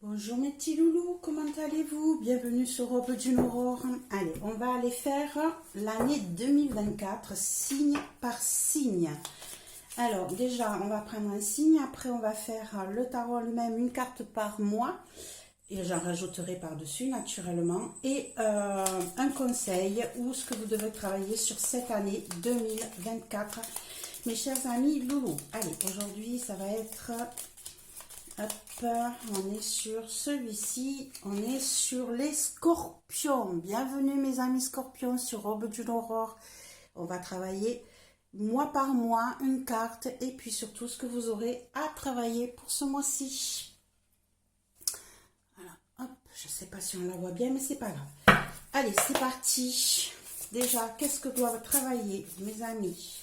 Bonjour mes petits loulous, comment allez-vous? Bienvenue sur Robe d'une Aurore. Allez, on va aller faire l'année 2024, signe par signe. Alors déjà, on va prendre un signe, après on va faire le tarot lui-même, une carte par mois. Et j'en rajouterai par-dessus naturellement. Et un conseil ou ce que vous devez travailler sur cette année 2024. Mes chers amis loulous, allez, aujourd'hui ça va être... Hop, on est sur celui-ci, on est sur les scorpions. Bienvenue mes amis scorpions sur Robe d'une Aurore. On va travailler mois par mois une carte et puis surtout ce que vous aurez à travailler pour ce mois-ci. Voilà, hop, je sais pas si on la voit bien mais c'est pas grave. Allez, c'est parti. Déjà, qu'est-ce que doivent travailler mes amis?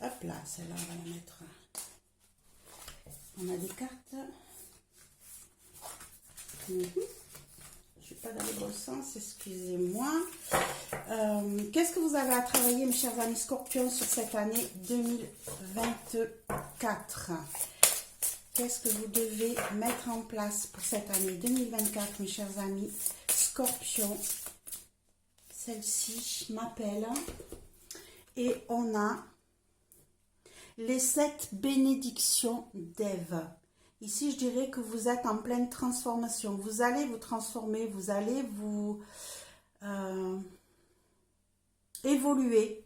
Hop là, celle-là on va la mettre... On a des cartes. Je ne suis pas dans le bon sens, excusez-moi. Qu'est-ce que vous avez à travailler, mes chers amis scorpions, sur cette année 2024? Qu'est-ce que vous devez mettre en place pour cette année 2024, mes chers amis scorpions? Celle-ci m'appelle. Et on a... les 7 bénédictions d'Ève. Ici, je dirais que vous êtes en pleine transformation. Vous allez vous transformer, vous allez vous évoluer.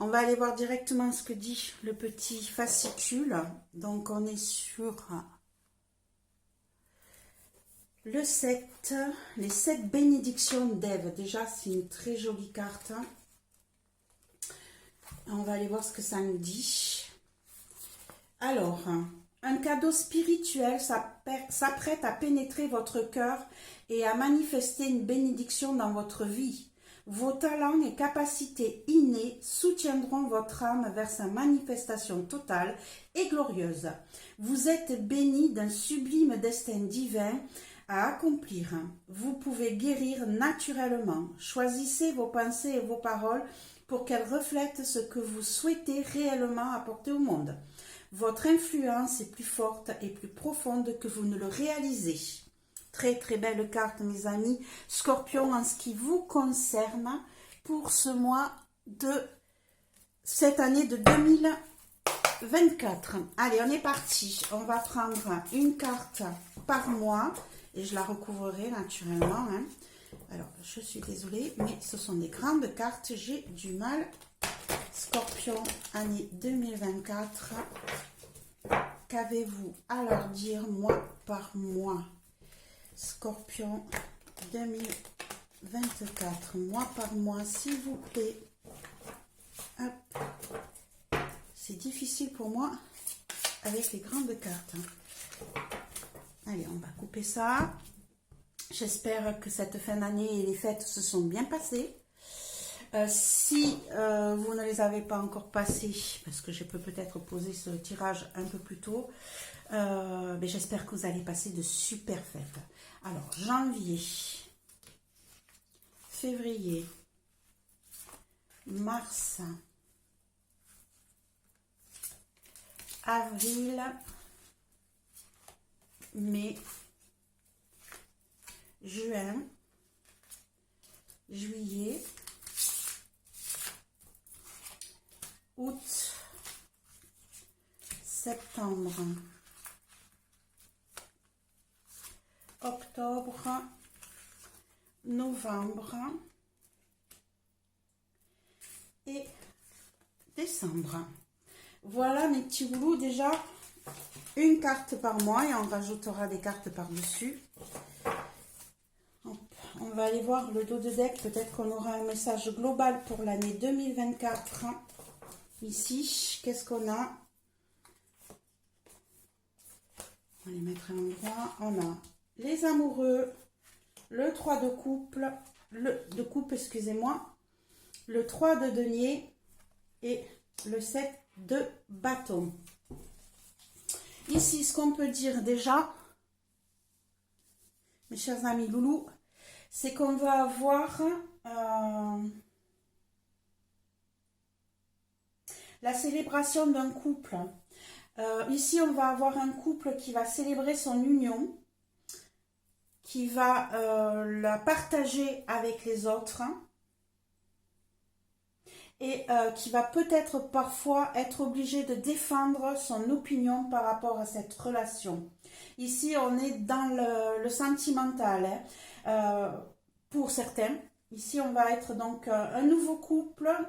On va aller voir directement ce que dit le petit fascicule. Donc, on est sur le 7, les 7 bénédictions d'Ève. Déjà, c'est une très jolie carte. On va aller voir ce que ça nous dit. Alors, un cadeau spirituel s'apprête à pénétrer votre cœur et à manifester une bénédiction dans votre vie. Vos talents et capacités innées soutiendront votre âme vers sa manifestation totale et glorieuse. Vous êtes béni d'un sublime destin divin à accomplir. Vous pouvez guérir naturellement. Choisissez vos pensées et vos paroles pour qu'elles reflètent ce que vous souhaitez réellement apporter au monde. Votre influence est plus forte et plus profonde que vous ne le réalisez. Très très belle carte mes amis scorpions en ce qui vous concerne pour ce mois de cette année de 2024. Allez, on est parti. On va prendre une carte par mois et je la recouvrerai naturellement. Alors, je suis désolée, mais ce sont des grandes cartes. J'ai du mal. Scorpion, année 2024. Qu'avez-vous à leur dire mois par mois? Scorpion, 2024. Mois par mois, s'il vous plaît. Hop. C'est difficile pour moi avec les grandes cartes. Allez, on va couper ça. J'espère que cette fin d'année et les fêtes se sont bien passées. Si vous ne les avez pas encore passées, parce que je peux peut-être poser ce tirage un peu plus tôt, mais j'espère que vous allez passer de super fêtes. Alors, janvier, février, mars, avril, mai, juin, juillet, août, septembre, octobre, novembre et décembre. Voilà mes petits loulous, déjà une carte par mois et on rajoutera des cartes par-dessus. On va aller voir le dos de deck, peut-être qu'on aura un message global pour l'année 2024. Ici, qu'est-ce qu'on a? On va les mettre à l'endroit. On a les amoureux, le 3 de coupe, excusez-moi, le 3 de denier et le 7 de bâton. Ici, ce qu'on peut dire déjà, mes chers amis loulous, c'est qu'on va avoir la célébration d'un couple Ici, on va avoir un couple qui va célébrer son union, qui va la partager avec les autres et qui va peut-être parfois être obligé de défendre son opinion par rapport à cette relation. Ici, on est dans le sentimental, hein, pour certains. Ici, on va être donc un nouveau couple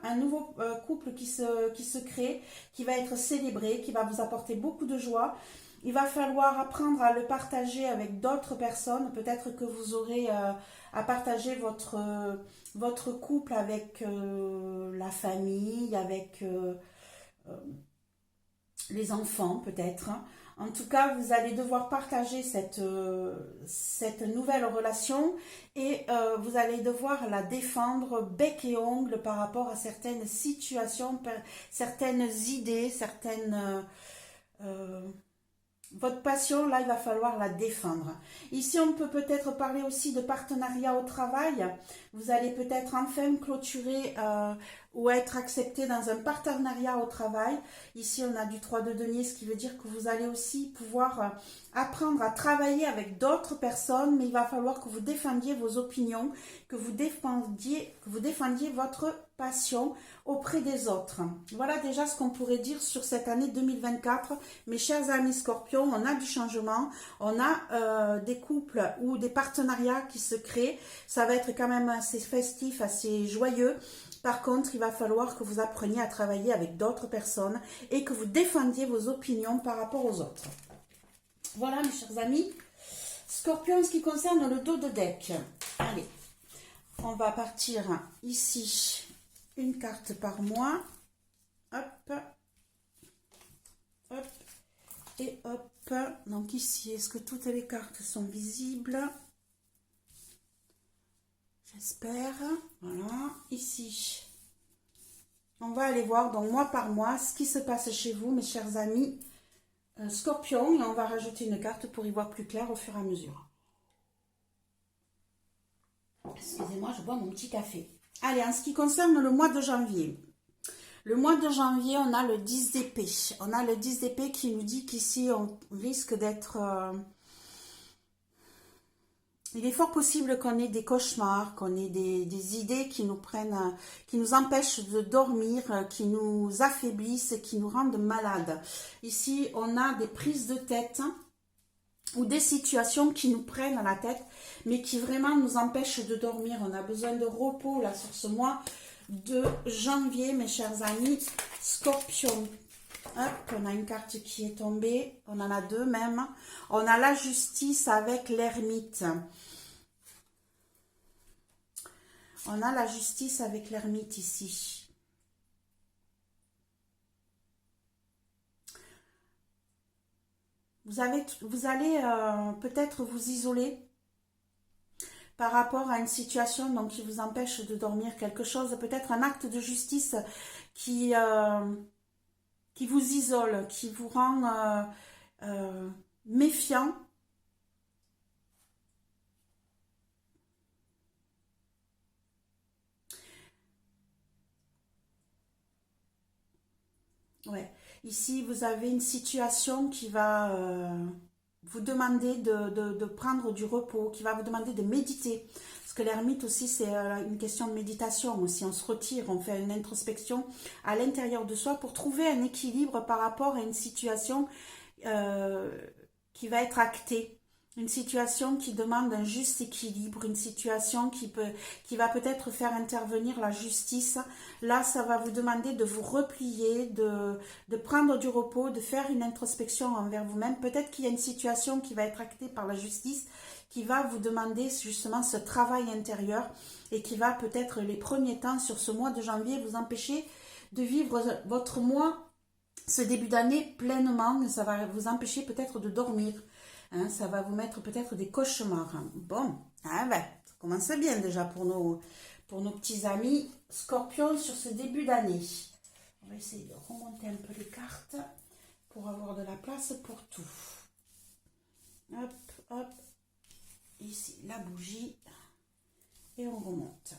qui se crée, qui va être célébré, qui va vous apporter beaucoup de joie. Il va falloir apprendre à le partager avec d'autres personnes. Peut-être que vous aurez à partager votre couple avec la famille, avec les enfants peut-être. En tout cas, vous allez devoir partager cette nouvelle relation et vous allez devoir la défendre bec et ongle par rapport à certaines situations, certaines idées, votre passion, là, il va falloir la défendre. Ici, on peut peut-être parler aussi de partenariat au travail. Vous allez peut-être enfin clôturer ou être accepté dans un partenariat au travail. Ici, on a du 3 de denier, ce qui veut dire que vous allez aussi pouvoir apprendre à travailler avec d'autres personnes, mais il va falloir que vous défendiez vos opinions, que vous défendiez votre passion auprès des autres. Voilà déjà ce qu'on pourrait dire sur cette année 2024. Mes chers amis Scorpions, on a du changement, on a des couples ou des partenariats qui se créent. Ça va être quand même assez festif, assez joyeux. Par contre, il va falloir que vous appreniez à travailler avec d'autres personnes et que vous défendiez vos opinions par rapport aux autres. Voilà mes chers amis. Scorpion, en ce qui concerne le dos de deck. Allez, on va partir ici. Une carte par mois. Hop. Hop. Et hop. Donc ici, est-ce que toutes les cartes sont visibles? J'espère. Voilà. Ici. On va aller voir donc mois par mois ce qui se passe chez vous, mes chers amis Scorpion. Et on va rajouter une carte pour y voir plus clair au fur et à mesure. Excusez-moi, je bois mon petit café. Allez, en ce qui concerne le mois de janvier. Le mois de janvier, on a le 10 d'épée. On a le 10 d'épée qui nous dit qu'ici, on risque d'être... il est fort possible qu'on ait des cauchemars, qu'on ait des idées qui nous prennent, qui nous empêchent de dormir, qui nous affaiblissent, qui nous rendent malades. Ici, on a des prises de tête ou des situations qui nous prennent à la tête, mais qui vraiment nous empêchent de dormir. On a besoin de repos là sur ce mois de janvier, mes chers amis Scorpions. Hop, on a une carte qui est tombée, on en a deux même. On a la justice avec l'ermite. On a la justice avec l'ermite ici. Vous allez peut-être vous isoler par rapport à une situation donc, qui vous empêche de dormir, quelque chose, peut-être un acte de justice qui vous isole, qui vous rend méfiant. Ouais. Ici, vous avez une situation qui va vous demander de prendre du repos, qui va vous demander de méditer. Parce que l'ermite aussi, c'est une question de méditation aussi. On se retire, on fait une introspection à l'intérieur de soi pour trouver un équilibre par rapport à une situation qui va être actée. Une situation qui demande un juste équilibre, une situation qui va peut-être faire intervenir la justice. Là, ça va vous demander de vous replier, de prendre du repos, de faire une introspection envers vous-même. Peut-être qu'il y a une situation qui va être actée par la justice, qui va vous demander justement ce travail intérieur et qui va peut-être les premiers temps sur ce mois de janvier vous empêcher de vivre votre mois, ce début d'année pleinement. Ça va vous empêcher peut-être de dormir. Hein, ça va vous mettre peut-être des cauchemars. Bon, ah ben, ça commence bien déjà pour nos petits amis Scorpions sur ce début d'année. On va essayer de remonter un peu les cartes pour avoir de la place pour tout. Hop, hop. Ici, la bougie. Et on remonte.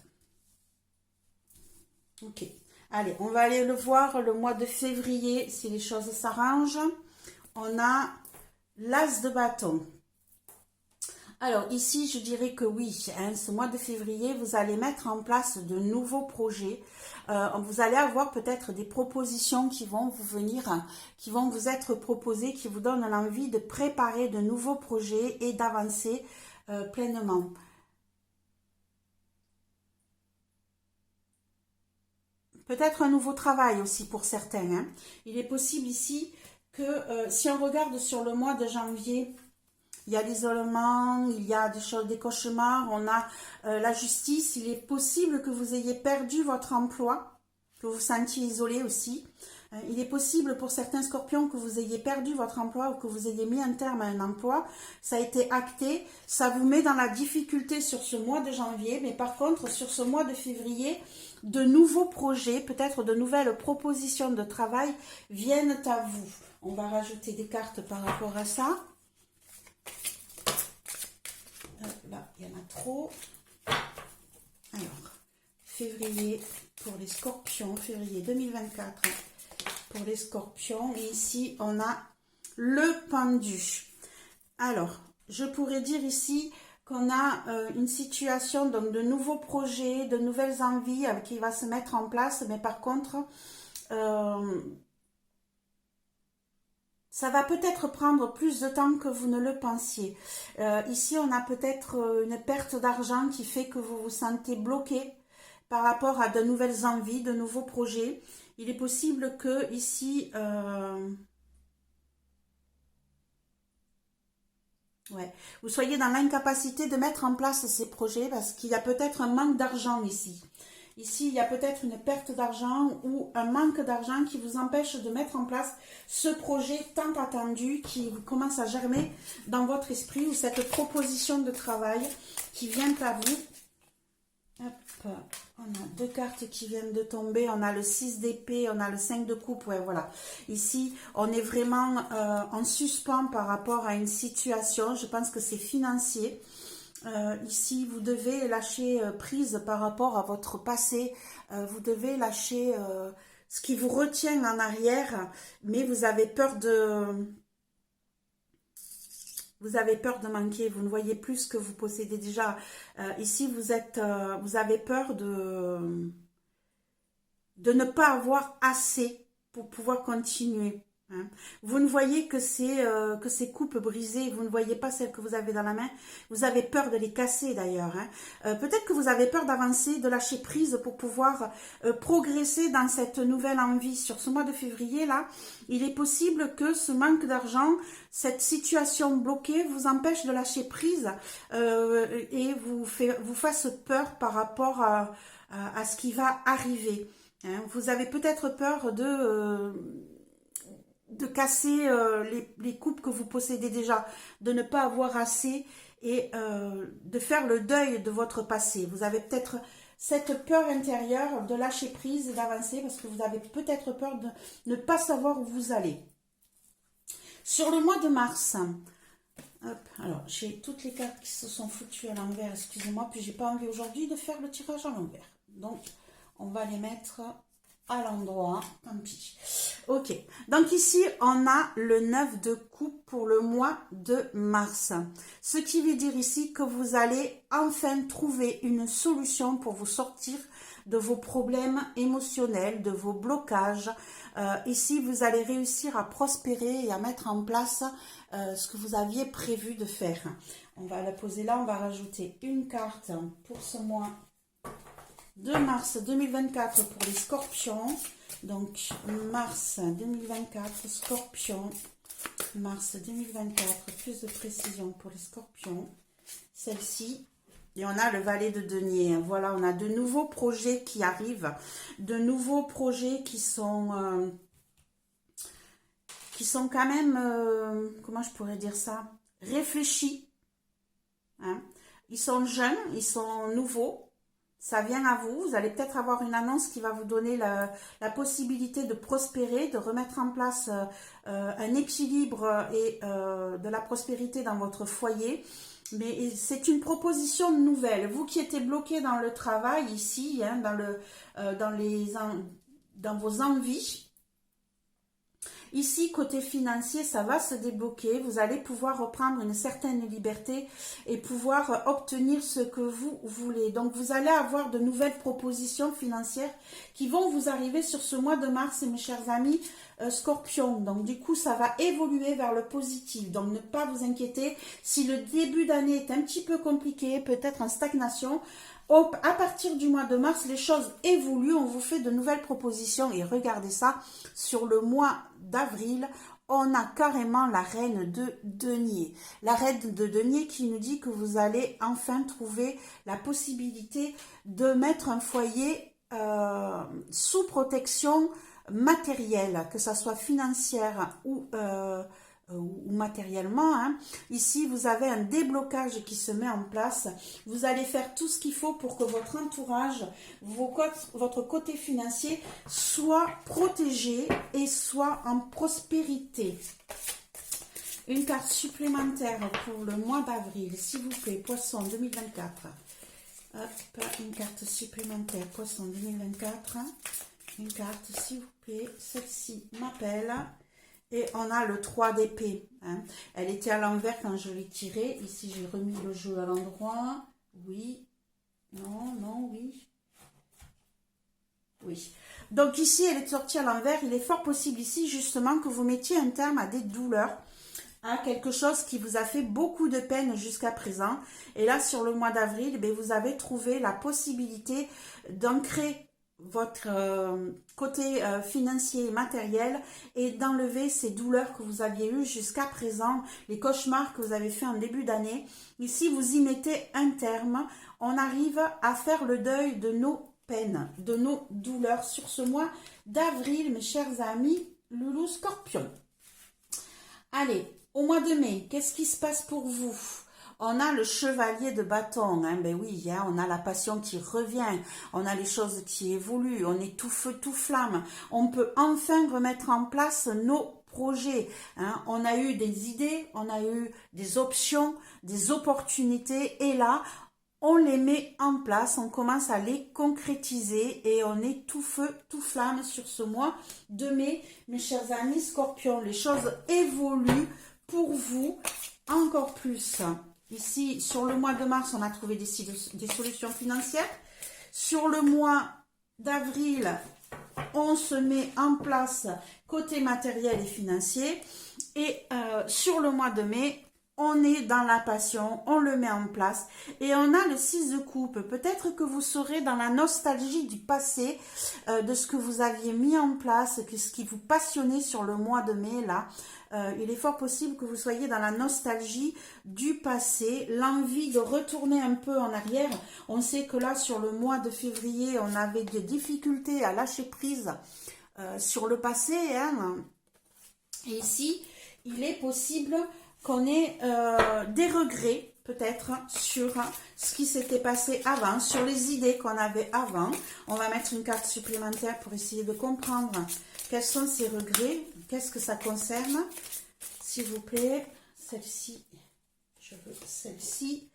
Ok. Allez, on va aller le voir le mois de février si les choses s'arrangent. on a l'As de bâton. Alors ici, je dirais que oui, hein, ce mois de février, vous allez mettre en place de nouveaux projets. Vous allez avoir peut-être des propositions qui vont vous venir, qui vont vous être proposées, qui vous donnent l'envie de préparer de nouveaux projets et d'avancer pleinement. Peut-être un nouveau travail aussi pour certains, hein. Il est possible ici que si on regarde sur le mois de janvier, il y a l'isolement, il y a des choses, des cauchemars, on a la justice. Il est possible que vous ayez perdu votre emploi, que vous vous sentiez isolé aussi. Il est possible pour certains scorpions que vous ayez perdu votre emploi ou que vous ayez mis un terme à un emploi. Ça a été acté, ça vous met dans la difficulté sur ce mois de janvier, mais par contre sur ce mois de février, de nouveaux projets, peut-être de nouvelles propositions de travail viennent à vous. On va rajouter des cartes par rapport à ça. Là, il y en a trop. Alors, février pour les scorpions, février 2024 pour les scorpions. Et ici, on a le pendu. Alors, je pourrais dire ici qu'on a une situation, donc de nouveaux projets, de nouvelles envies qui va se mettre en place. Mais par contre, ça va peut-être prendre plus de temps que vous ne le pensiez. Ici, on a peut-être une perte d'argent qui fait que vous vous sentez bloqué par rapport à de nouvelles envies, de nouveaux projets. Il est possible que ici, vous soyez dans l'incapacité de mettre en place ces projets parce qu'il y a peut-être un manque d'argent ici. Ici, il y a peut-être une perte d'argent ou un manque d'argent qui vous empêche de mettre en place ce projet tant attendu qui commence à germer dans votre esprit ou cette proposition de travail qui vient à vous. Hop, on a deux cartes qui viennent de tomber. On a le 6 d'épée, on a le 5 de coupe. Ouais, voilà. Ici, on est vraiment en suspens par rapport à une situation. Je pense que c'est financier. Ici, vous devez lâcher prise par rapport à votre passé. Vous devez lâcher ce qui vous retient en arrière, mais vous avez peur de... Vous avez peur de manquer, vous ne voyez plus ce que vous possédez déjà. Ici, vous avez peur de ne pas avoir assez pour pouvoir continuer. Hein. Vous ne voyez que ces coupes brisées, vous ne voyez pas celles que vous avez dans la main. Vous avez peur de les casser d'ailleurs. Hein. Peut-être que vous avez peur d'avancer, de lâcher prise pour pouvoir progresser dans cette nouvelle envie. Sur ce mois de février, là, il est possible que ce manque d'argent, cette situation bloquée vous empêche de lâcher prise et vous fasse peur par rapport à ce qui va arriver. Hein. Vous avez peut-être peur de casser les coupes que vous possédez déjà, de ne pas avoir assez et de faire le deuil de votre passé. Vous avez peut-être cette peur intérieure de lâcher prise et d'avancer parce que vous avez peut-être peur de ne pas savoir où vous allez. Sur le mois de mars, hop, alors j'ai toutes les cartes qui se sont foutues à l'envers, excusez-moi, puis j'ai pas envie aujourd'hui de faire le tirage à l'envers. Donc, on va les mettre à l'endroit, tant pis. Ok, donc ici, on a le 9 de coupe pour le mois de mars. Ce qui veut dire ici que vous allez enfin trouver une solution pour vous sortir de vos problèmes émotionnels, de vos blocages. Ici, vous allez réussir à prospérer et à mettre en place ce que vous aviez prévu de faire. On va la poser là, on va rajouter une carte pour ce mois de mars 2024 pour les scorpions. Donc, mars 2024, scorpion. Mars 2024, plus de précision pour les scorpions. Celle-ci. Et on a le valet de denier. Voilà, on a de nouveaux projets qui arrivent. De nouveaux projets qui sont quand même, comment je pourrais dire ça, réfléchis. Hein. Ils sont jeunes, ils sont nouveaux. Ça vient à vous, vous allez peut-être avoir une annonce qui va vous donner la possibilité de prospérer, de remettre en place un équilibre et de la prospérité dans votre foyer. Mais c'est une proposition nouvelle. Vous qui étiez bloqué dans le travail ici, hein, dans vos envies, Ici, côté financier, ça va se débloquer. Vous allez pouvoir reprendre une certaine liberté et pouvoir obtenir ce que vous voulez. Donc, vous allez avoir de nouvelles propositions financières qui vont vous arriver sur ce mois de mars, mes chers amis Scorpion. Donc, du coup, ça va évoluer vers le positif. Donc, ne pas vous inquiéter. Si le début d'année est un petit peu compliqué, peut-être en stagnation, à partir du mois de mars, les choses évoluent, on vous fait de nouvelles propositions et regardez ça, sur le mois d'avril, on a carrément la reine de denier. La reine de denier qui nous dit que vous allez enfin trouver la possibilité de mettre un foyer sous protection matérielle, que ça soit financière ou matériellement. Hein. Ici, vous avez un déblocage qui se met en place. Vous allez faire tout ce qu'il faut pour que votre entourage, votre côté financier soit protégé et soit en prospérité. Une carte supplémentaire pour le mois d'avril, s'il vous plaît, Poisson 2024. Hop, une carte supplémentaire, Poisson 2024. Une carte, s'il vous plaît, celle-ci m'appelle. Et on a le 3 d'épée. Hein. Elle était à l'envers quand je l'ai tirée. Ici, j'ai remis le jeu à l'endroit. Oui. Non, non, oui. Oui. Donc ici, elle est sortie à l'envers. Il est fort possible ici, justement, que vous mettiez un terme à des douleurs. À quelque chose qui vous a fait beaucoup de peine jusqu'à présent. Et là, sur le mois d'avril, eh vous avez trouvé la possibilité d'ancrer votre côté financier et matériel et d'enlever ces douleurs que vous aviez eues jusqu'à présent, les cauchemars que vous avez fait en début d'année. Ici, vous y mettez un terme. On arrive à faire le deuil de nos peines, de nos douleurs sur ce mois d'avril, mes chers amis Loulou Scorpion. Allez, au mois de mai, qu'est-ce qui se passe pour vous ? On a le chevalier de bâton, hein, ben oui, hein, on a la passion qui revient, on a les choses qui évoluent, on est tout feu, tout flamme. On peut enfin remettre en place nos projets. Hein. On a eu des idées, on a eu des options, des opportunités, et là, on les met en place, on commence à les concrétiser et on est tout feu, tout flamme sur ce mois de mai. Mes chers amis Scorpions, les choses évoluent pour vous encore plus. Ici, sur le mois de mars, on a trouvé des solutions financières. Sur le mois d'avril, on se met en place côté matériel et financier. Et sur le mois de mai, on est dans la passion, on le met en place. Et on a le 6 de coupe. Peut-être que vous serez dans la nostalgie du passé, de ce que vous aviez mis en place, ce qui vous passionnait sur le mois de mai, là. Il est fort possible que vous soyez dans la nostalgie du passé, l'envie de retourner un peu en arrière. On sait que là, sur le mois de février, on avait des difficultés à lâcher prise sur le passé. Hein. Et ici, il est possible qu'on ait des regrets, peut-être, sur ce qui s'était passé avant, sur les idées qu'on avait avant. On va mettre une carte supplémentaire pour essayer de comprendre quels sont ces regrets, qu'est-ce que ça concerne, s'il vous plaît. Celle-ci, je veux celle-ci.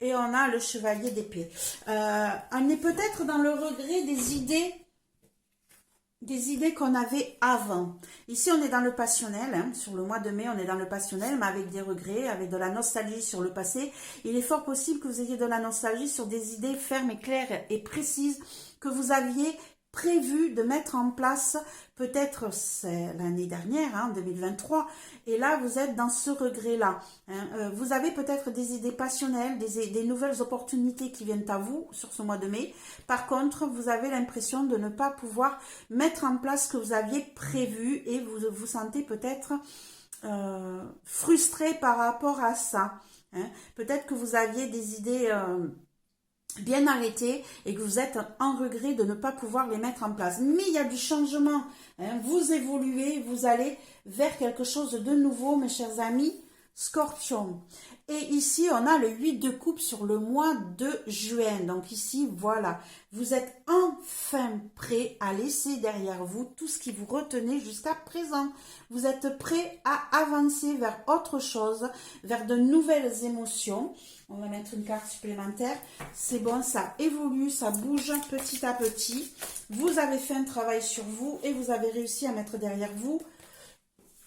Et on a le chevalier d'épée. On est peut-être dans le regret des idées qu'on avait avant. Ici, on est dans le passionnel. Hein. Sur le mois de mai, on est dans le passionnel, mais avec des regrets, avec de la nostalgie sur le passé. Il est fort possible que vous ayez de la nostalgie sur des idées fermes et claires et précises que vous aviez prévu de mettre en place, peut-être c'est l'année dernière, hein, en 2023, et là vous êtes dans ce regret-là. Hein. Vous avez peut-être des idées passionnelles, des nouvelles opportunités qui viennent à vous sur ce mois de mai. Par contre, vous avez l'impression de ne pas pouvoir mettre en place ce que vous aviez prévu et vous vous sentez peut-être frustré par rapport à ça. Hein. Peut-être que vous aviez des idées bien arrêté et que vous êtes en regret de ne pas pouvoir les mettre en place. Mais il y a du changement. Hein. Vous évoluez, vous allez vers quelque chose de nouveau, mes chers amis Scorpion. Et ici, on a le 8 de coupe sur le mois de juin. Donc ici, voilà, vous êtes enfin prêt à laisser derrière vous tout ce qui vous retenait jusqu'à présent. Vous êtes prêt à avancer vers autre chose, vers de nouvelles émotions. On va mettre une carte supplémentaire. C'est bon, ça évolue, ça bouge petit à petit. Vous avez fait un travail sur vous et vous avez réussi à mettre derrière vous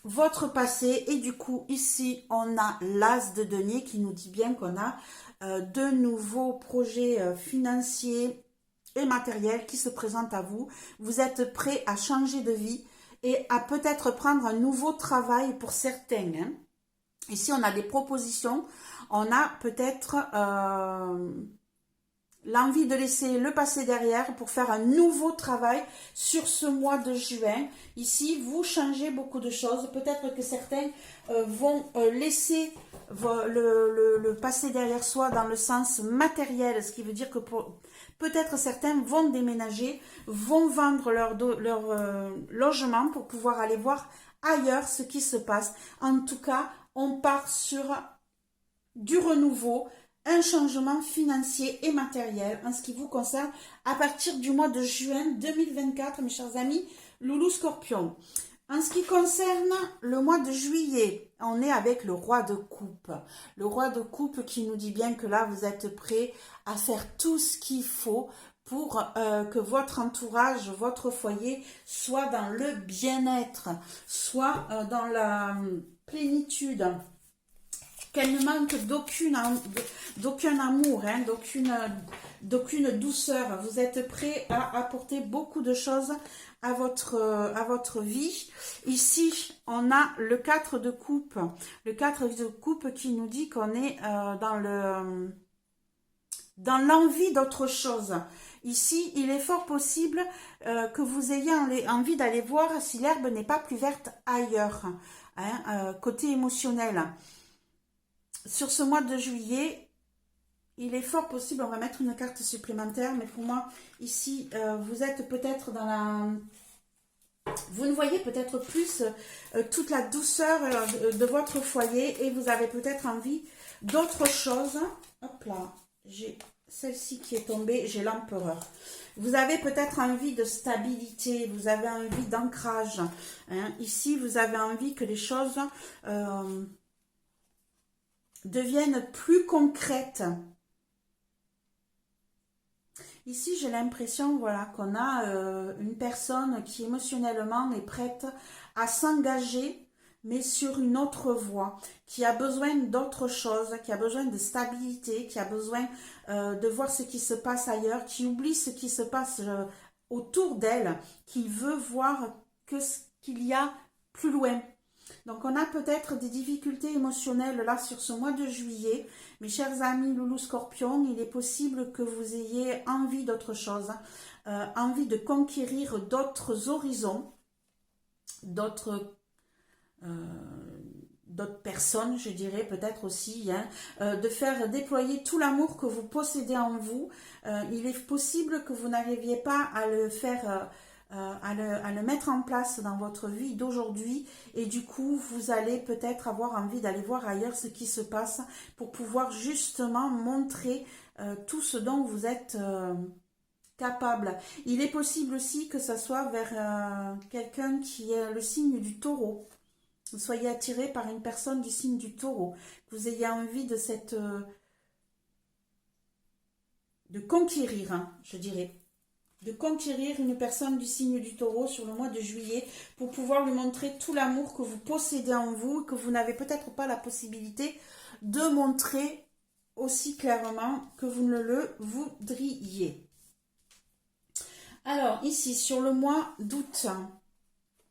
votre passé. Et du coup, ici, on a l'As de denier qui nous dit bien qu'on a de nouveaux projets financiers et matériels qui se présentent à vous. Vous êtes prêt à changer de vie et à peut-être prendre un nouveau travail pour certains. Hein. Ici, on a des propositions. On a peut-être l'envie de laisser le passé derrière pour faire un nouveau travail sur ce mois de juin. Ici, vous changez beaucoup de choses. Peut-être que certains vont laisser le passé derrière soi dans le sens matériel, ce qui veut dire que peut-être certains vont déménager, vont vendre leur logement pour pouvoir aller voir ailleurs ce qui se passe. En tout cas, on part sur du renouveau, un changement financier et matériel en ce qui vous concerne à partir du mois de juin 2024, mes chers amis, Loulou Scorpion. En ce qui concerne le mois de juillet, on est avec le roi de coupe. Le roi de coupe qui nous dit bien que là, vous êtes prêt à faire tout ce qu'il faut pour que votre entourage, votre foyer soit dans le bien-être, soit dans la plénitude, qu'elle ne manque d'aucun amour, hein, d'aucune douceur. Vous êtes prêt à apporter beaucoup de choses à votre vie. Ici, on a le 4 de coupe. Le 4 de coupe qui nous dit qu'on est dans l'envie d'autre chose. Ici, il est fort possible que vous ayez envie d'aller voir si l'herbe n'est pas plus verte ailleurs, hein, côté émotionnel. Sur ce mois de juillet, il est fort possible, on va mettre une carte supplémentaire, mais pour moi, ici, vous êtes peut-être dans la... Vous ne voyez peut-être plus toute la douceur de votre foyer et vous avez peut-être envie d'autre chose. Hop là, j'ai celle-ci qui est tombée, j'ai l'empereur. Vous avez peut-être envie de stabilité, vous avez envie d'ancrage. Hein. Ici, vous avez envie que les choses... deviennent plus concrètes. Ici, j'ai l'impression, voilà, qu'on a une personne qui émotionnellement est prête à s'engager, mais sur une autre voie, qui a besoin d'autre chose, qui a besoin de stabilité, qui a besoin de voir ce qui se passe ailleurs, qui oublie ce qui se passe autour d'elle, qui veut voir ce qu'il y a plus loin. Donc, on a peut-être des difficultés émotionnelles là sur ce mois de juillet. Mes chers amis Loulou Scorpion, il est possible que vous ayez envie d'autre chose, envie de conquérir d'autres horizons, d'autres personnes, je dirais peut-être aussi, hein, de faire déployer tout l'amour que vous possédez en vous. Il est possible que vous n'arriviez pas à le faire... à le mettre en place dans votre vie d'aujourd'hui et du coup vous allez peut-être avoir envie d'aller voir ailleurs ce qui se passe pour pouvoir justement montrer tout ce dont vous êtes capable. Il est possible aussi que ça soit vers quelqu'un qui est le signe du taureau. Vous soyez attiré par une personne du signe du taureau, que vous ayez envie de de conquérir, hein, je dirais. De conquérir une personne du signe du taureau sur le mois de juillet pour pouvoir lui montrer tout l'amour que vous possédez en vous et que vous n'avez peut-être pas la possibilité de montrer aussi clairement que vous ne le voudriez. Alors ici sur le mois d'août,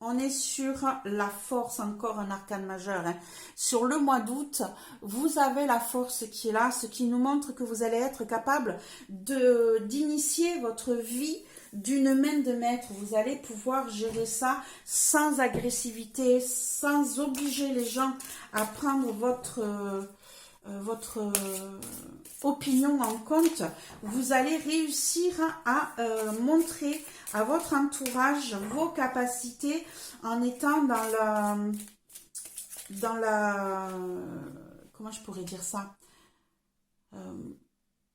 on est sur la force, encore un arcane majeur. Hein. Sur le mois d'août, vous avez la force qui est là, ce qui nous montre que vous allez être capable d'initier votre vie d'une main de maître. Vous allez pouvoir gérer ça sans agressivité, sans obliger les gens à prendre votre opinion en compte. Vous allez réussir à montrer à votre entourage vos capacités en étant dans la comment je pourrais dire ça,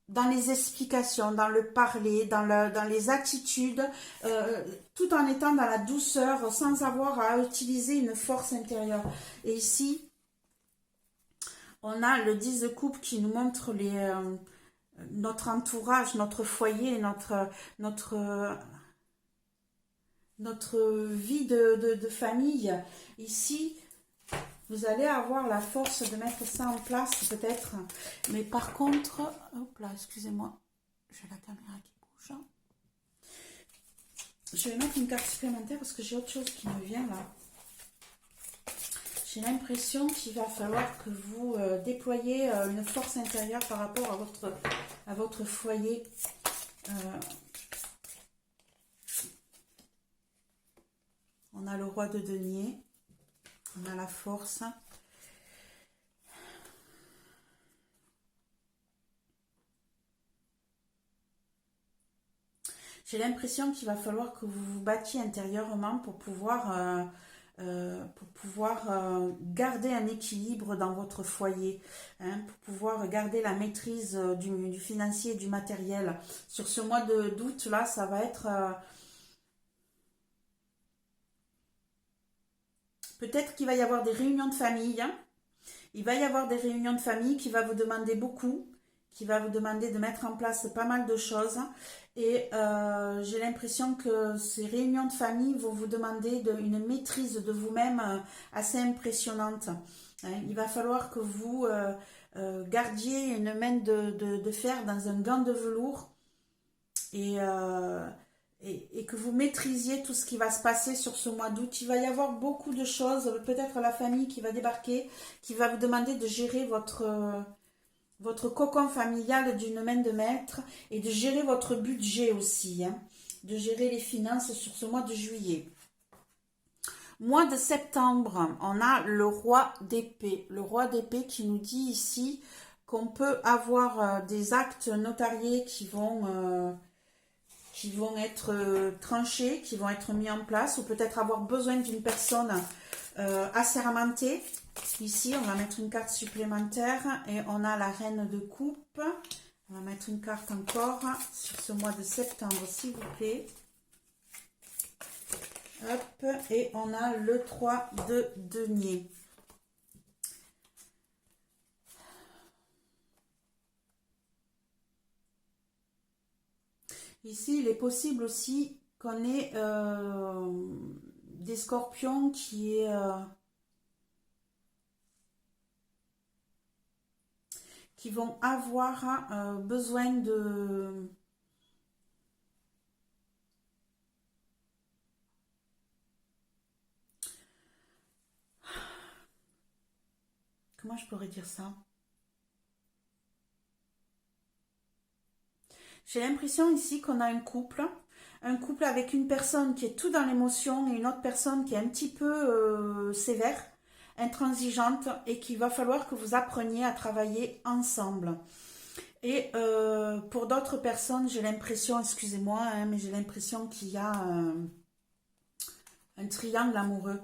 dans les explications, dans le parler, dans les attitudes, tout en étant dans la douceur, sans avoir à utiliser une force intérieure. Et ici, on a le 10 de coupe qui nous montre notre entourage, notre foyer, notre vie de famille. Ici, Vous allez avoir la force de mettre ça en place peut-être. Mais par contre, hop là, excusez-moi, j'ai la caméra qui bouge. Je vais mettre une carte supplémentaire parce que j'ai autre chose qui me vient là. J'ai l'impression qu'il va falloir que vous déployiez une force intérieure par rapport à votre foyer. On a le roi de denier. On a la force. J'ai l'impression qu'il va falloir que vous vous battiez intérieurement pour pouvoir garder un équilibre dans votre foyer, hein, pour pouvoir garder la maîtrise du financier et du matériel. Sur ce mois d'août, là, ça va être... peut-être qu'il va y avoir des réunions de famille. Hein. Il va y avoir des réunions de famille qui va vous demander beaucoup, qui va vous demander de mettre en place pas mal de choses. Et j'ai l'impression que ces réunions de famille vont vous demander une maîtrise de vous-même assez impressionnante. Hein. Il va falloir que vous gardiez une main de fer dans un gant de velours et que vous maîtrisiez tout ce qui va se passer sur ce mois d'août. Il va y avoir beaucoup de choses, peut-être la famille qui va débarquer, qui va vous demander de gérer votre cocon familial d'une main de maître et de gérer votre budget aussi, hein, de gérer les finances sur ce mois de juillet. Mois de septembre, on a le roi d'épée. Le roi d'épée qui nous dit ici qu'on peut avoir des actes notariés qui vont être tranchés, qui vont être mis en place, ou peut-être avoir besoin d'une personne assermentée. Ici, on va mettre une carte supplémentaire et on a la reine de coupe. On va mettre une carte encore sur ce mois de septembre, s'il vous plaît. Hop, et on a le 3 de denier. Ici, il est possible aussi qu'on ait des scorpions qui vont avoir besoin de... Comment je pourrais dire ça? J'ai l'impression ici qu'on a un couple avec une personne qui est tout dans l'émotion et une autre personne qui est un petit peu sévère, intransigeante, et qu'il va falloir que vous appreniez à travailler ensemble. Et pour d'autres personnes, j'ai l'impression, excusez-moi, hein, mais j'ai l'impression qu'il y a un triangle amoureux.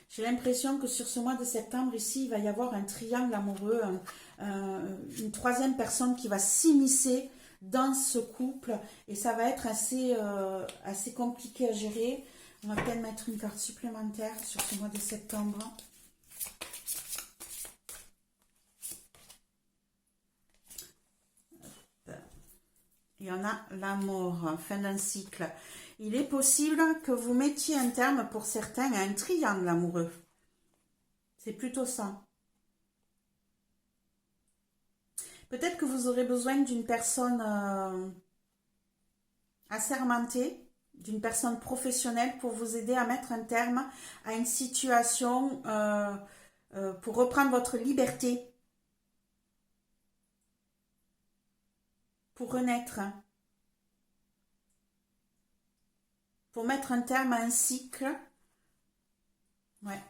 J'ai l'impression que sur ce mois de septembre, ici, il va y avoir un triangle amoureux, une troisième personne qui va s'immiscer dans ce couple. Et ça va être assez compliqué à gérer. On va peut-être mettre une carte supplémentaire sur ce mois de septembre. Il y en a la mort, fin d'un cycle. Il est possible que vous mettiez un terme pour certains à un triangle amoureux. C'est plutôt ça. Peut-être que vous aurez besoin d'une personne assermentée, d'une personne professionnelle pour vous aider à mettre un terme à une situation, pour reprendre votre liberté, pour renaître. Pour mettre un terme à un cycle. Ouais.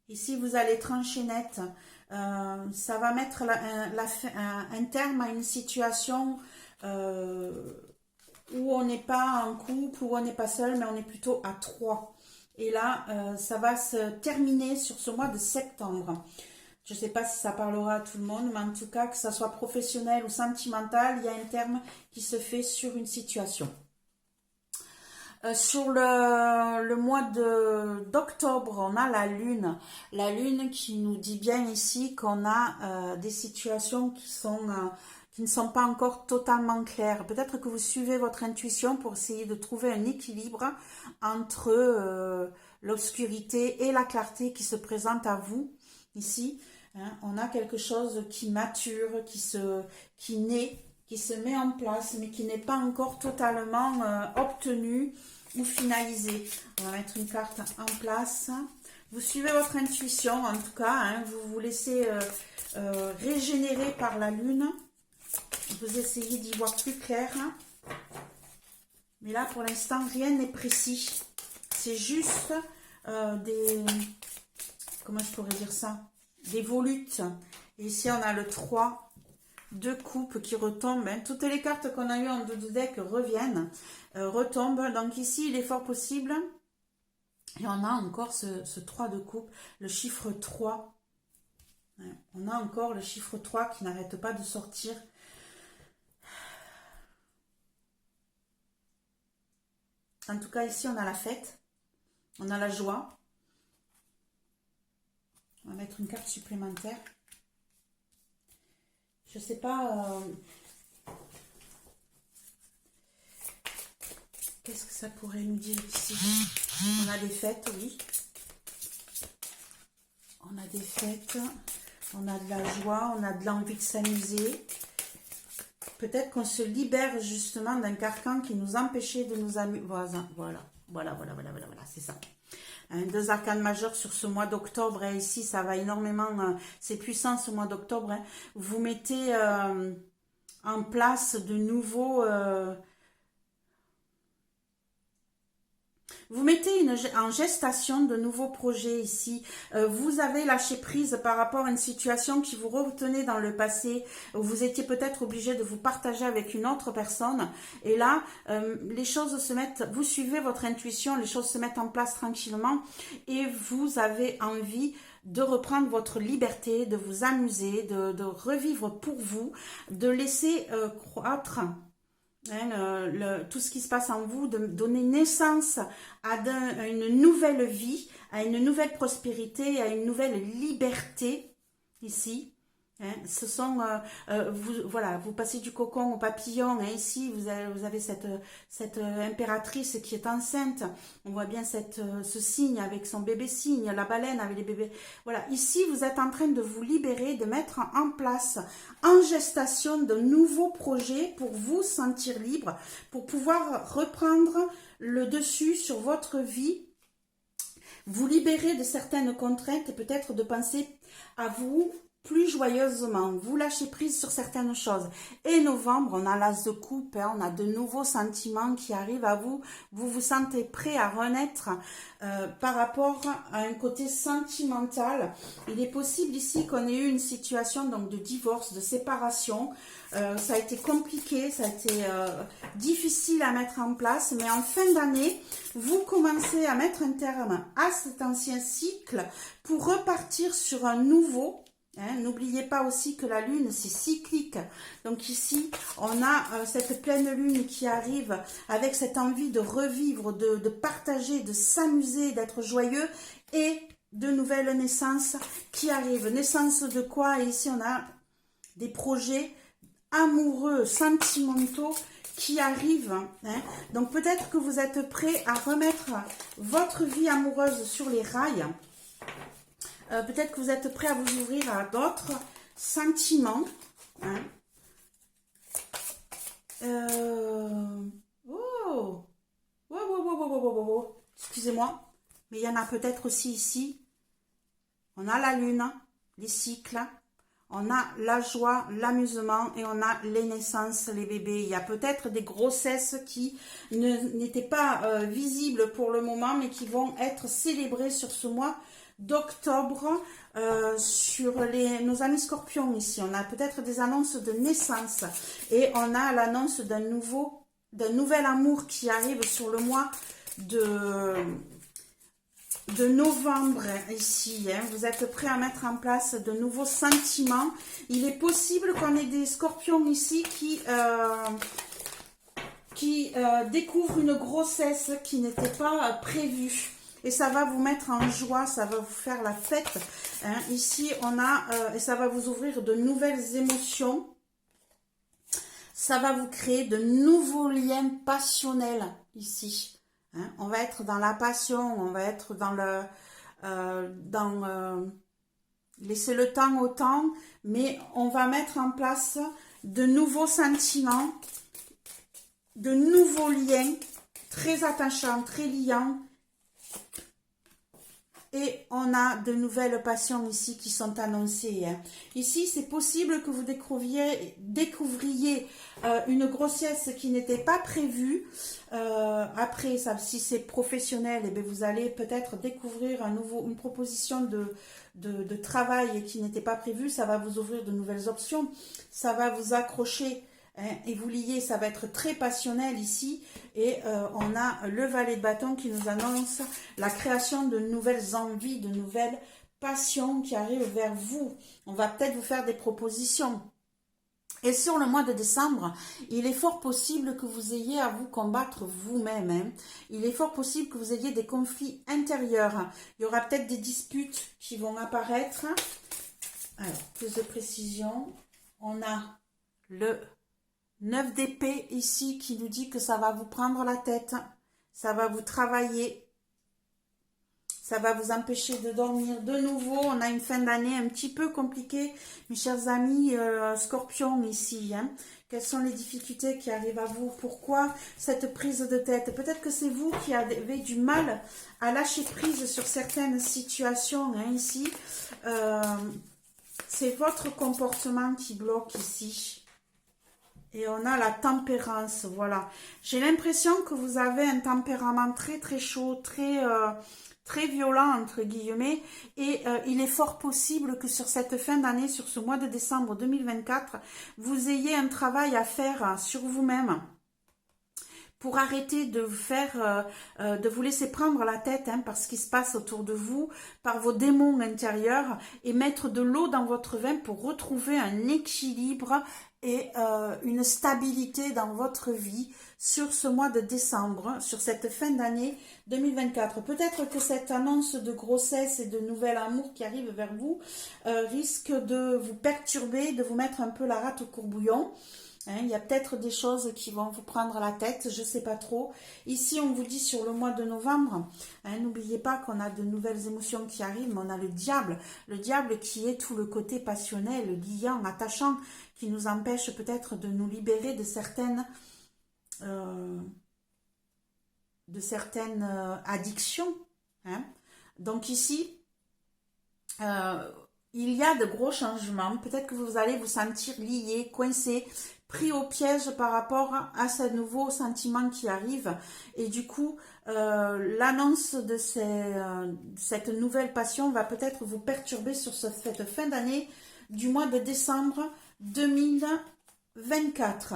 Ici, vous allez trancher net. Ça va mettre un terme à une situation où on n'est pas en couple, où on n'est pas seul, mais on est plutôt à 3. Et là, ça va se terminer sur ce mois de septembre. Je ne sais pas si ça parlera à tout le monde, mais en tout cas, que ça soit professionnel ou sentimental, il y a un terme qui se fait sur une situation. Sur le mois d'octobre, on a la lune qui nous dit bien ici qu'on a des situations qui sont qui ne sont pas encore totalement claires. Peut-être que vous suivez votre intuition pour essayer de trouver un équilibre entre l'obscurité et la clarté qui se présente à vous ici. Hein, on a quelque chose qui mature, qui naît, qui se met en place, mais qui n'est pas encore totalement obtenu ou finalisé. On va mettre une carte en place. Vous suivez votre intuition, en tout cas. Hein, vous vous laissez régénérer par la lune. Vous essayez d'y voir plus clair. Mais là, pour l'instant, rien n'est précis. C'est juste des... Comment je pourrais dire ça? Des volutes. Et ici, on a le 3 de coupe qui retombe. Hein. Toutes les cartes qu'on a eues en dos de deck reviennent, retombent. Donc ici, il est fort possible. Et on a encore ce 3 de coupe, le chiffre 3. Hein. On a encore le chiffre 3 qui n'arrête pas de sortir. En tout cas, ici, on a la fête. On a la joie. On va mettre une carte supplémentaire. Je ne sais pas... Qu'est-ce que ça pourrait nous dire ici? On a des fêtes, oui. On a des fêtes. On a de la joie. On a de l'envie de s'amuser. Peut-être qu'on se libère justement d'un carcan qui nous empêchait de nous amuser. Voilà, c'est ça. Deux arcanes majeures sur ce mois d'octobre. Et ici, ça va énormément, c'est puissant ce mois d'octobre. Hein. Vous mettez en place de nouveaux... Vous mettez en gestation de nouveaux projets ici. Vous avez lâché prise par rapport à une situation qui vous retenait dans le passé, où vous étiez peut-être obligé de vous partager avec une autre personne. Et là, les choses se mettent, vous suivez votre intuition, les choses se mettent en place tranquillement et vous avez envie de reprendre votre liberté, de vous amuser, de revivre pour vous, de laisser croître tout ce qui se passe en vous, de donner naissance à une nouvelle vie, à une nouvelle prospérité, à une nouvelle liberté ici. Hein, ce sont, voilà, vous passez du cocon au papillon. Hein, ici, vous avez cette impératrice qui est enceinte. On voit bien ce cygne avec son bébé cygne, la baleine avec les bébés. Voilà, ici, vous êtes en train de vous libérer, de mettre en place, en gestation de nouveaux projets pour vous sentir libre, pour pouvoir reprendre le dessus sur votre vie, vous libérer de certaines contraintes et peut-être de penser à vous plus joyeusement, vous lâchez prise sur certaines choses. Et novembre, on a l'as de coupe, hein, on a de nouveaux sentiments qui arrivent à vous. Vous vous sentez prêt à renaître par rapport à un côté sentimental. Il est possible ici qu'on ait eu une situation donc de divorce, de séparation. Ça a été compliqué, ça a été difficile à mettre en place, mais en fin d'année, vous commencez à mettre un terme à cet ancien cycle pour repartir sur un nouveau. Hein, n'oubliez pas aussi que la lune, c'est cyclique. Donc ici, on a cette pleine lune qui arrive avec cette envie de revivre, de partager, de s'amuser, d'être joyeux et de nouvelles naissances qui arrivent. Naissance de quoi? Et ici, on a des projets amoureux, sentimentaux qui arrivent. Hein. Donc peut-être que vous êtes prêts à remettre votre vie amoureuse sur les rails. Peut-être que vous êtes prêt à vous ouvrir à d'autres sentiments. Hein. Excusez-moi, mais il y en a peut-être aussi ici. On a la lune, les cycles, on a la joie, l'amusement et on a les naissances, les bébés. Il y a peut-être des grossesses qui n'étaient pas visibles pour le moment, mais qui vont être célébrées sur ce mois d'octobre sur nos amis scorpions ici. On a peut-être des annonces de naissance et on a l'annonce d'un nouvel amour qui arrive sur le mois de novembre ici. Hein. Vous êtes prêts à mettre en place de nouveaux sentiments. Il est possible qu'on ait des scorpions ici qui découvrent une grossesse qui n'était pas prévue. Et ça va vous mettre en joie, ça va vous faire la fête. Hein. Ici, on a, et ça va vous ouvrir de nouvelles émotions. Ça va vous créer de nouveaux liens passionnels ici. Hein. On va être dans la passion, on va être dans le... laisser le temps au temps, mais on va mettre en place de nouveaux sentiments, de nouveaux liens très attachants, très liants. Et on a de nouvelles passions ici qui sont annoncées. Hein. Ici, c'est possible que vous découvriez une grossesse qui n'était pas prévue. Après, ça, si c'est professionnel, eh bien, vous allez peut-être découvrir une proposition de travail qui n'était pas prévue. Ça va vous ouvrir de nouvelles options. Ça va vous accrocher. Hein, et vous lier, ça va être très passionnel ici. Et on a le valet de bâton qui nous annonce la création de nouvelles envies, de nouvelles passions qui arrivent vers vous. On va peut-être vous faire des propositions. Et sur le mois de décembre, il est fort possible que vous ayez à vous combattre vous-même. Hein. Il est fort possible que vous ayez des conflits intérieurs. Il y aura peut-être des disputes qui vont apparaître. Alors, plus de précision. On a le 9 d'épée ici qui nous dit que ça va vous prendre la tête, ça va vous travailler, ça va vous empêcher de dormir de nouveau. On a une fin d'année un petit peu compliquée, mes chers amis scorpions ici. Hein. Quelles sont les difficultés qui arrivent à vous? Pourquoi cette prise de tête? Peut-être que c'est vous qui avez du mal à lâcher prise sur certaines situations hein, ici. C'est votre comportement qui bloque ici. Et on a la tempérance, voilà. J'ai l'impression que vous avez un tempérament très très chaud, très violent entre guillemets. Et il est fort possible que sur cette fin d'année, sur ce mois de décembre 2024, vous ayez un travail à faire sur vous-même. Pour arrêter de de vous laisser prendre la tête hein, par ce qui se passe autour de vous, par vos démons intérieurs, et mettre de l'eau dans votre vin pour retrouver un équilibre et une stabilité dans votre vie sur ce mois de décembre, sur cette fin d'année 2024. Peut-être que cette annonce de grossesse et de nouvel amour qui arrive vers vous risque de vous perturber, de vous mettre un peu la rate au courbouillon. Hein, il y a peut-être des choses qui vont vous prendre la tête, je ne sais pas trop. Ici, on vous dit sur le mois de novembre, hein, n'oubliez pas qu'on a de nouvelles émotions qui arrivent, mais on a le diable qui est tout le côté passionnel, liant, attachant, qui nous empêche peut-être de nous libérer de certaines addictions. Hein. Donc ici, il y a de gros changements. Peut-être que vous allez vous sentir lié, coincé, pris au piège par rapport à ce nouveau sentiment qui arrive. Et du coup, l'annonce de cette nouvelle passion va peut-être vous perturber sur cette fin d'année du mois de décembre 2024.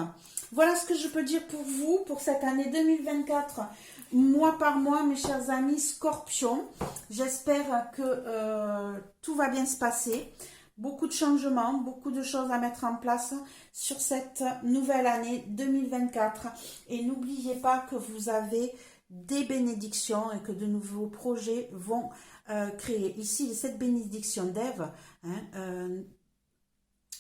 Voilà ce que je peux dire pour vous, pour cette année 2024. Mois par mois, mes chers amis scorpions. J'espère que tout va bien se passer. Beaucoup de changements, beaucoup de choses à mettre en place sur cette nouvelle année 2024. Et n'oubliez pas que vous avez des bénédictions et que de nouveaux projets vont créer. Ici, cette bénédiction d'Ève, hein,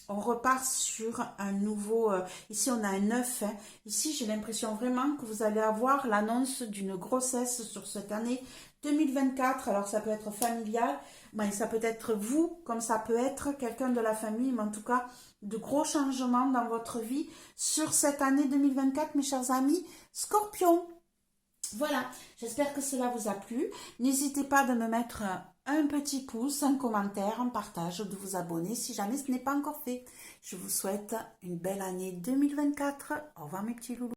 on repart sur un nouveau, ici on a un 9, hein. Ici j'ai l'impression vraiment que vous allez avoir l'annonce d'une grossesse sur cette année 2024, alors ça peut être familial, mais ça peut être vous, comme ça peut être quelqu'un de la famille, mais en tout cas de gros changements dans votre vie sur cette année 2024, mes chers amis Scorpions. Voilà, j'espère que cela vous a plu. N'hésitez pas de me mettre un petit pouce, un commentaire, un partage, de vous abonner si jamais ce n'est pas encore fait. Je vous souhaite une belle année 2024. Au revoir mes petits loulous.